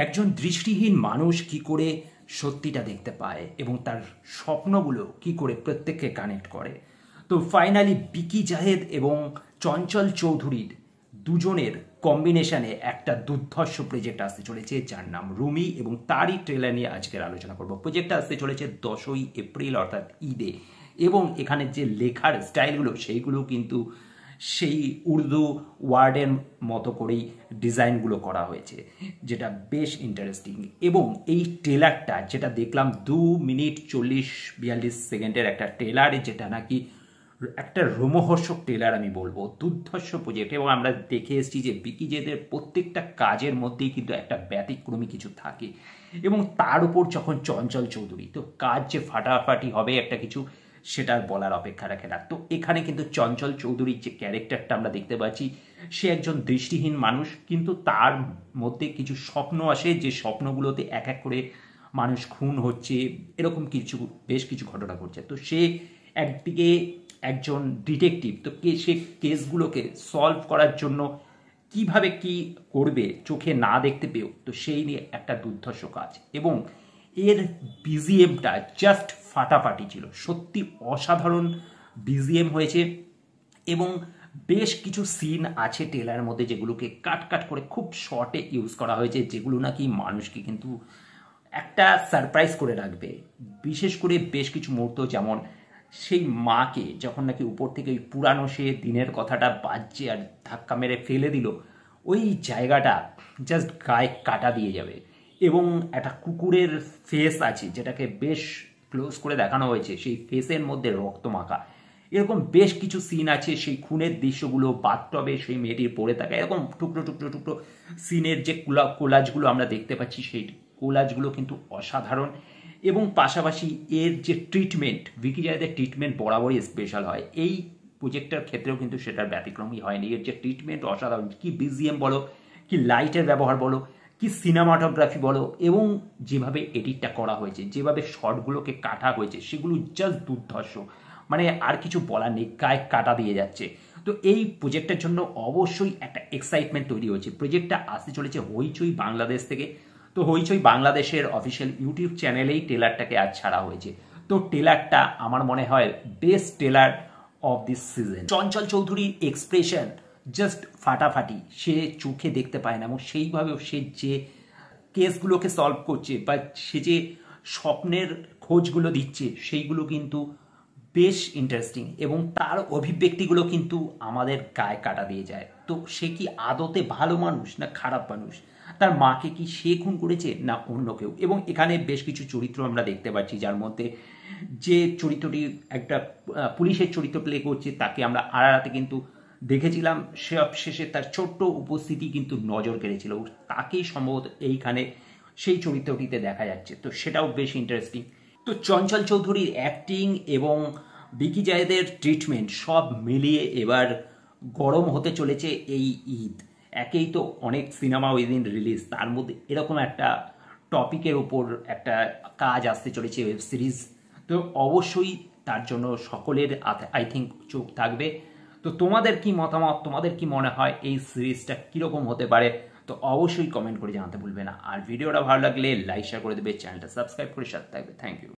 একজন দৃষ্টিহীন মানুষ কি করে সত্যিটা দেখতে পায় এবং তার স্বপ্নগুলো কি করে প্রত্যেককে কানেক্ট করে। তো ফাইনালি বিকি জাহেদ এবং চঞ্চল চৌধুরীর দুজনের কম্বিনেশনে একটা দুর্ধর্ষ প্রজেক্ট আসতে চলেছে যার নাম রুমি, এবং তারই ট্রেলার নিয়ে আজকের আলোচনা করব। প্রজেক্টটা আসতে চলেছে 10ই এপ্রিল অর্থাৎ ঈদে, এবং এখানে যে লেখার স্টাইলগুলো সেইগুলো কিন্তু সেই উর্দু ওয়ার্ডের মতো করেই ডিজাইনগুলো করা হয়েছে, যেটা বেশ ইন্টারেস্টিং। এবং এই ট্রেলারটা যেটা দেখলাম 2 মিনিট 40-42 সেকেন্ডের একটা ট্রেলার, যেটা নাকি একটা রোমহর্ষক ট্রেলার আমি বলবো, দুর্ধর্ষ প্রজেক্ট। এবং আমরা দেখে এসেছি যে বিকি জেদের প্রত্যেকটা কাজের মধ্যেই কিন্তু একটা ব্যতিক্রমী কিছু থাকে, এবং তার উপর যখন চঞ্চল চৌধুরী, তো কাজ যে ফাটাফাটি হবে একটা কিছু সেটা বলার অপেক্ষা রাখে না। তো এখানে কিন্তু চঞ্চল চৌধুরীর যে ক্যারেক্টারটা আমরা দেখতে পাচ্ছি, সে একজন দৃষ্টিহীন মানুষ, কিন্তু তার মধ্যে কিছু স্বপ্ন আসে, যে স্বপ্নগুলোতে এক এক করে মানুষ খুন হচ্ছে, এরকম কিছু বেশ কিছু ঘটনা ঘটছে। তো সে একদিকে একজন ডিটেকটিভ, তো সে কেসগুলোকে সলভ করার জন্য কিভাবে কি করবে চোখে না দেখতে পেয়েও, তো সেই নিয়ে একটা দুর্ধর্ষ কাজ। এবং এর বিজিএমটা জাস্ট ফাটাফাটি ছিল, সত্যি অসাধারণ বিজিএম হয়েছে। এবং বেশ কিছু সিন আছে ট্রেলারের মধ্যে যেগুলোকে কাট কাট করে খুব শর্টে ইউজ করা হয়েছে, যেগুলো নাকি মানুষকে কিন্তু একটা সারপ্রাইজ করে রাখবে। বিশেষ করে বেশ কিছু মুহূর্ত, যেমন সেই মাকে যখন নাকি উপর থেকে ওই পুরানো সে দিনের কথাটা বাজছে আর ধাক্কা মেরে ফেলে দিল, ওই জায়গাটা জাস্ট গায়ে কাটা দিয়ে যাবে। এবং একটা কুকুরের ফেস আছে যেটাকে বেশ ক্লোজ করে দেখানো হয়েছে, সেই ফেসের মধ্যে রক্ত মাখা। এরকম বেশ কিছু সিন আছে, সেই খুনের দৃশ্যগুলো, বাথটবে সেই মেয়েটির পড়ে থাকা, এরকম টুকরো টুকরো টুকরো সিনের যে কোলাজগুলো আমরা দেখতে পাচ্ছি, সেই কোলাজগুলো কিন্তু অসাধারণ। এবং পাশাপাশি এর যে ট্রিটমেন্ট, বিকি জাহেদের ট্রিটমেন্ট বরাবরই স্পেশাল হয়, এই প্রজেক্টের ক্ষেত্রেও কিন্তু সেটার ব্যতিক্রমই হয়নি। এর যে ট্রিটমেন্ট অসাধারণ, কি বিজিএম বলো, কি লাইটের ব্যবহার বলো, কি সিনেমাটোগ্রাফি বলো, এবং যেভাবে এডিটটা করা হয়েছে, যেভাবে শর্টগুলোকে কাটা হয়েছে, সেগুলো জাস্ট দুর্ধর্ষ। মানে আর কিছু বলার নেই, গায়ে কাটা দিয়ে যাচ্ছে। তো এই প্রজেক্টের জন্য অবশ্যই একটা এক্সাইটমেন্ট তৈরি হয়েছে। প্রজেক্টটা আসতে চলেছে হইচই বাংলাদেশ থেকে। তো হইচই বাংলাদেশের অফিসিয়াল ইউটিউব চ্যানেলেই ট্রেলারটাকে আজ ছাড়া হয়েছে। তো ট্রেলারটা আমার মনে হয় best trailer of this season. Chanchal চৌধুরীর এক্সপ্রেশন জাস্ট ফাটাফাটি, সে চোখে দেখতে পায় না, এবং সেইভাবেও সে যে কেসগুলোকে সলভ করছে বা সে যে স্বপ্নের খোঁজগুলো দিচ্ছে, সেইগুলো কিন্তু বেশ ইন্টারেস্টিং। এবং তার অভিব্যক্তিগুলো কিন্তু আমাদের গায়ে কাটা দিয়ে যায়। তো সে কি আদতে ভালো মানুষ না খারাপ মানুষ, তার মাকে কি সে খুন করেছে না অন্য কেউ। এবং এখানে বেশ কিছু চরিত্র আমরা দেখতে পাচ্ছি, যার মধ্যে যে চরিত্রটি একটা পুলিশের চরিত্র প্লে করছে, তাকে আমরা আড়াআড়াতে কিন্তু দেখেছিলাম, সব শেষে তার ছোট্ট উপস্থিতি কিন্তু নজর কেড়েছিল, তাকেই সম্ভবত এইখানে সেই চরিত্রটিতে দেখা যাচ্ছে। তো সেটাও বেশ ইন্টারেস্টিং। তো চঞ্চল চৌধুরীর অ্যাক্টিং এবং বিকি জাহেদের ট্রিটমেন্ট সব মিলিয়ে এবার গরম হতে চলেছে এই ঈদ। একেই তো অনেক সিনেমা উইদিন রিলিজ, তার মধ্যে এরকম একটা টপিকের উপর একটা কাজ আসতে চলেছে, ওয়েব সিরিজ। তো অবশ্যই তার জন্য সকলের আই থিঙ্ক চোখ থাকবে। তো তোমাদের কি মতামত, তোমাদের কি মনে হয় এই সিরিজটা কীরকম হতে পারে, তো অবশ্যই কমেন্ট করে জানাতে ভুলবে না। আর ভিডিওটা ভালো লাগলে লাইক শেয়ার করে দেবে, চ্যানেলটা সাবস্ক্রাইব করে সাথে থাকবে। Thank you.